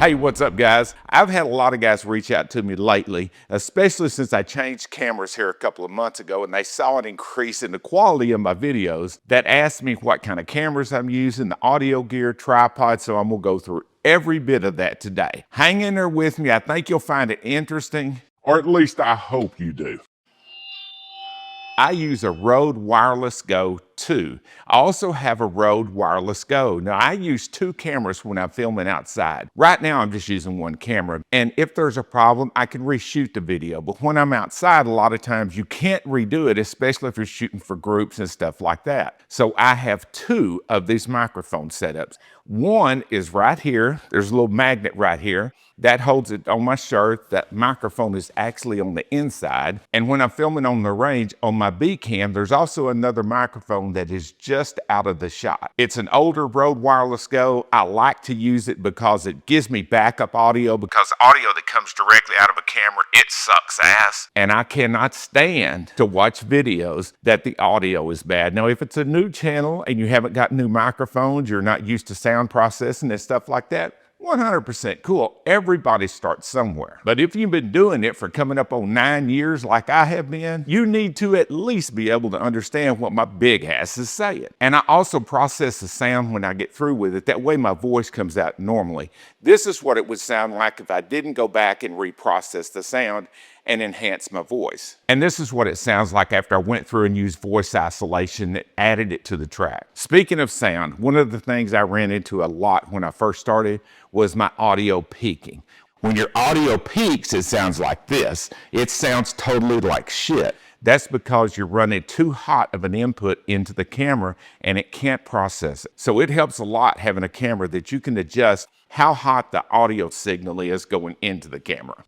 Hey, what's up, guys? I've had a lot of guys reach out to me lately, especially since I changed cameras here a couple of months ago and they saw an increase in the quality of my videos that asked me what kind of cameras I'm using, the audio gear, tripod, so I'm gonna go through every bit of that today. Hang in there with me. I think you'll find it interesting, or at least I hope you do. I use a Rode Wireless Go 2. I also have a Rode Wireless Go. Now, I use two cameras when I'm filming outside. Right now, I'm just using one camera, and if there's a problem, I can reshoot the video. But when I'm outside, a lot of times you can't redo it, especially if you're shooting for groups and stuff like that. So I have two of these microphone setups. One is right here. There's a little magnet right here that holds it on my shirt. That microphone is actually on the inside. And when I'm filming on the range on my B cam, there's also another microphone that is just out of the shot. It's an older Rode Wireless Go. I like to use it because it gives me backup audio, because audio that comes directly out of a camera, it sucks ass. And I cannot stand to watch videos that the audio is bad. Now, if it's a new channel and you haven't got new microphones, you're not used to sound processing and stuff like that, 100% cool. Everybody starts somewhere. But if you've been doing it for coming up on 9 years like I have been, you need to at least be able to understand what my big ass is saying. And I also process the sound when I get through with it. That way my voice comes out normally. This is what it would sound like if I didn't go back and reprocess the sound and enhance my voice. And this is what it sounds like after I went through and used voice isolation that added it to the track. Speaking of sound, one of the things I ran into a lot when I first started was my audio peaking. When your audio peaks, it sounds like this. It sounds totally like shit. That's because you're running too hot of an input into the camera and it can't process it. So it helps a lot having a camera that you can adjust how hot the audio signal is going into the camera.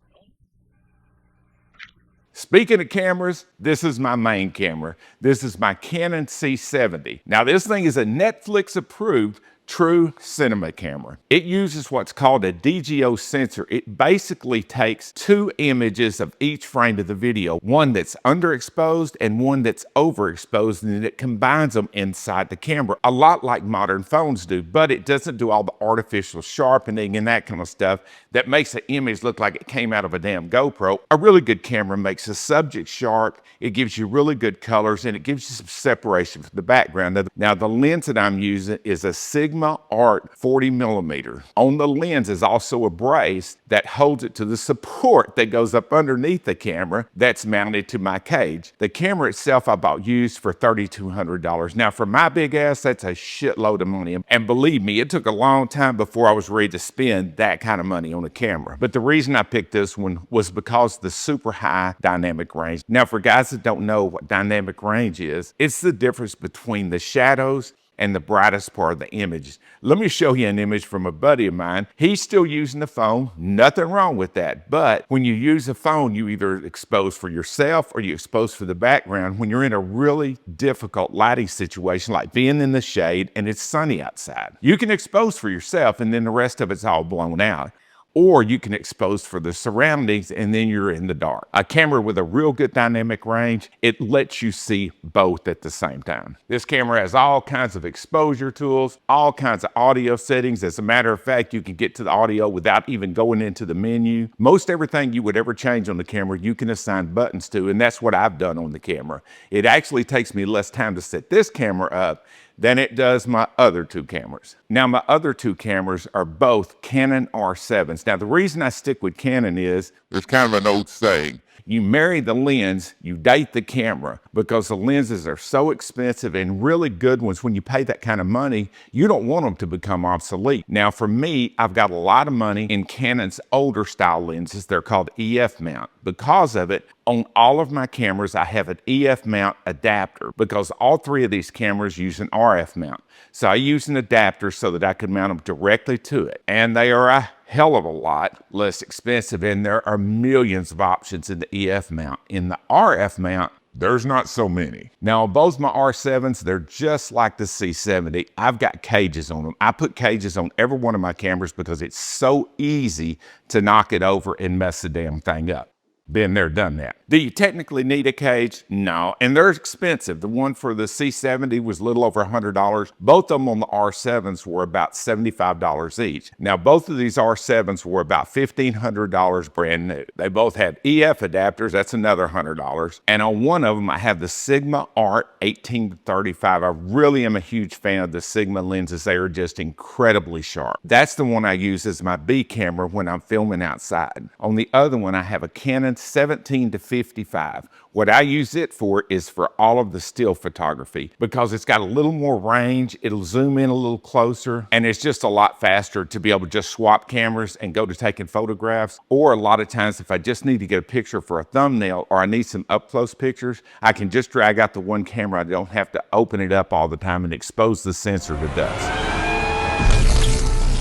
Speaking of cameras, this is my main camera. This is my Canon C70. Now, this thing is a Netflix approved true cinema camera. It uses what's called a DGO sensor. It basically takes two images of each frame of the video, one that's underexposed and one that's overexposed, and it combines them inside the camera, a lot like modern phones do, but it doesn't do all the artificial sharpening and that kind of stuff that makes an image look like it came out of a damn GoPro. A really good camera makes the subject sharp, it gives you really good colors, and it gives you some separation from the background. Now, the lens that I'm using is a Sigma Art 40mm. On the lens is also a brace that holds it to the support that goes up underneath the camera that's mounted to my cage. The camera itself I bought used for $3,200. Now, for my big ass, that's a shitload of money. And believe me, it took a long time before I was ready to spend that kind of money on a camera. But the reason I picked this one was because the super high dynamic range. Now, for guys that don't know what dynamic range is, it's the difference between the shadows and the brightest part of the image. Let me show you an image from a buddy of mine. He's still using the phone, nothing wrong with that. But when you use a phone, you either expose for yourself or you expose for the background when you're in a really difficult lighting situation, like being in the shade and it's sunny outside. You can expose for yourself and then the rest of it's all blown out. Or you can expose for the surroundings and then you're in the dark. A camera with a real good dynamic range, it lets you see both at the same time. This camera has all kinds of exposure tools, all kinds of audio settings. As a matter of fact, you can get to the audio without even going into the menu. Most everything you would ever change on the camera, you can assign buttons to, and that's what I've done on the camera. It actually takes me less time to set this camera up than it does my other two cameras. Now, my other two cameras are both Canon R7s. Now, the reason I stick with Canon is, there's kind of an old saying, you marry the lens, you date the camera, because the lenses are so expensive and really good ones. When you pay that kind of money, you don't want them to become obsolete. Now, for me, I've got a lot of money in Canon's older style lenses. They're called EF mount. Because of it, on all of my cameras, I have an EF mount adapter because all three of these cameras use an RF mount. So I use an adapter so that I can mount them directly to it. And they are a hell of a lot less expensive, and there are millions of options in the EF mount. In the RF mount, there's not so many. Now, on both my R7s, they're just like the C70. I've got cages on them. I put cages on every one of my cameras because it's so easy to knock it over and mess the damn thing up. Been there, done that. Do you technically need a cage? No, and they're expensive. The one for the C70 was a little over $100. Both of them on the R7s were about $75 each. Now, both of these R7s were about $1,500 brand new. They both had EF adapters, that's another $100. And on one of them, I have the Sigma Art 18-35. I really am a huge fan of the Sigma lenses. They are just incredibly sharp. That's the one I use as my B camera when I'm filming outside. On the other one, I have a Canon C70-55. What I use it for is for all of the still photography because it's got a little more range, it'll zoom in a little closer, and it's just a lot faster to be able to just swap cameras and go to taking photographs. Or a lot of times if I just need to get a picture for a thumbnail or I need some up-close pictures, I can just drag out the one camera. I don't have to open it up all the time and expose the sensor to dust.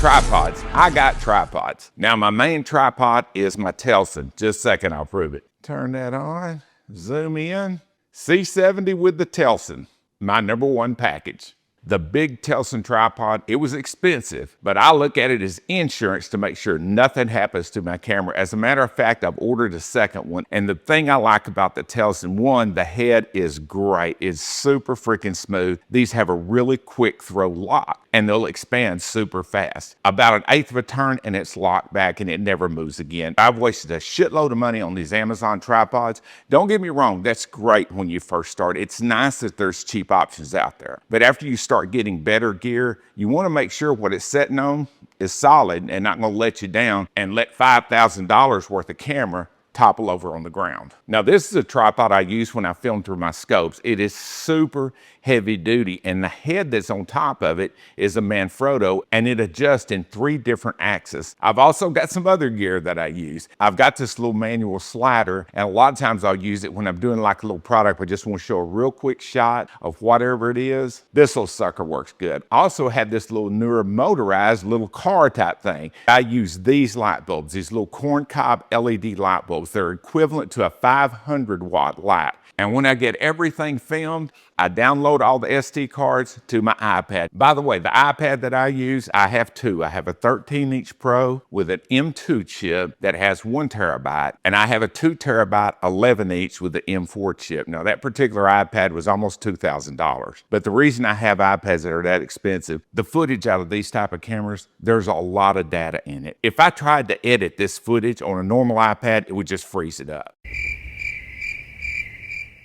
Tripods. I got tripods. Now my main tripod is my Telson. Just a second, I'll prove it. Turn that on, zoom in. C70 with the Telson, my #1 package. The big Telson tripod, it was expensive, but I look at it as insurance to make sure nothing happens to my camera. As a matter of fact, I've ordered a second one. And the thing I like about the Telson, one, the head is great. It's super freaking smooth. These have a really quick throw lock and they'll expand super fast. About 1/8 of a turn and it's locked back and it never moves again. I've wasted a shitload of money on these Amazon tripods. Don't get me wrong, that's great when you first start. It's nice that there's cheap options out there. But after you start getting better gear, you want to make sure what it's sitting on is solid and not going to let you down and let $5,000 worth of camera topple over on the ground. Now this is a tripod I use when I film through my scopes. It is super heavy duty and the head that's on top of it is a Manfrotto and it adjusts in 3 different axes. I've also got some other gear that I use. I've got this little manual slider and a lot of times I'll use it when I'm doing like a little product but just want to show a real quick shot of whatever it is. This little sucker works good. I also have this little newer motorized little car type thing. I use these light bulbs, these little corncob LED light bulbs. They're equivalent to a 500 watt light. And when I get everything filmed, I download all the SD cards to my iPad. By the way, the iPad that I use, I have 2. I have a 13-inch Pro with an M2 chip that has 1 terabyte, and I have a 2 terabyte 11-inch with the M4 chip. Now that particular iPad was almost $2,000. But the reason I have iPads that are that expensive, the footage out of these type of cameras, there's a lot of data in it. If I tried to edit this footage on a normal iPad, it would just freeze it up.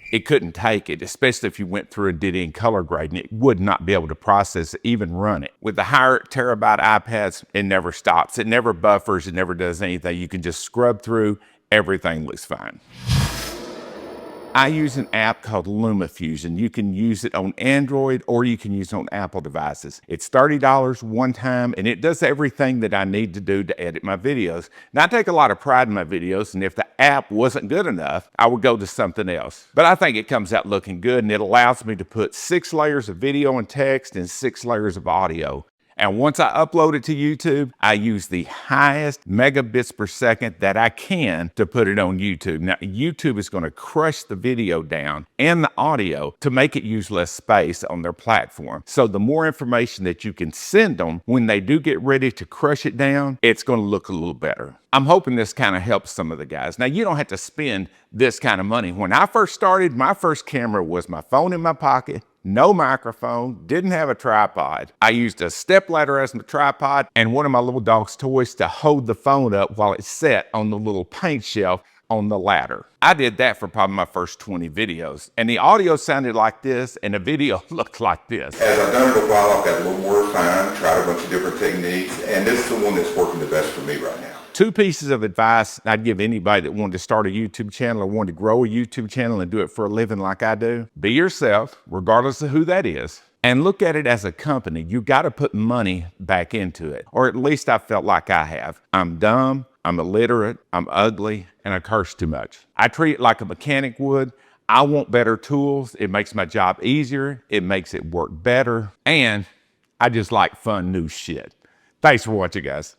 It couldn't take it, especially if you went through and did it in color grading. It would not be able to process it, even run it. With the higher terabyte iPads, it never stops. It never buffers. It never does anything. You can just scrub through. Everything looks fine. I use an app called LumaFusion. You can use it on Android or you can use it on Apple devices. It's $30 one time and it does everything that I need to do to edit my videos. Now I take a lot of pride in my videos and if the app wasn't good enough, I would go to something else. But I think it comes out looking good and it allows me to put 6 layers of video and text and 6 layers of audio. And once I upload it to YouTube, I use the highest megabits per second that I can to put it on YouTube. Now, YouTube is going to crush the video down and the audio to make it use less space on their platform. So the more information that you can send them when they do get ready to crush it down, it's going to look a little better. I'm hoping this kind of helps some of the guys. Now, you don't have to spend this kind of money. When I first started, my first camera was my phone in my pocket, no microphone, didn't have a tripod. I used a stepladder as my tripod and one of my little dog's toys to hold the phone up while it sat on the little paint shelf on the ladder. I did that for probably my first 20 videos. And the audio sounded like this and the video looked like this. As I've done it a while, I've got a little more refined, tried a bunch of different techniques, and this is the one that's working the best for me right now. 2 pieces of advice I'd give anybody that wanted to start a YouTube channel or wanted to grow a YouTube channel and do it for a living like I do. Be yourself, regardless of who that is, and look at it as a company. You got to put money back into it, or at least I felt like I have. I'm dumb, I'm illiterate, I'm ugly, and I curse too much. I treat it like a mechanic would. I want better tools. It makes my job easier. It makes it work better. And I just like fun, new shit. Thanks for watching, guys.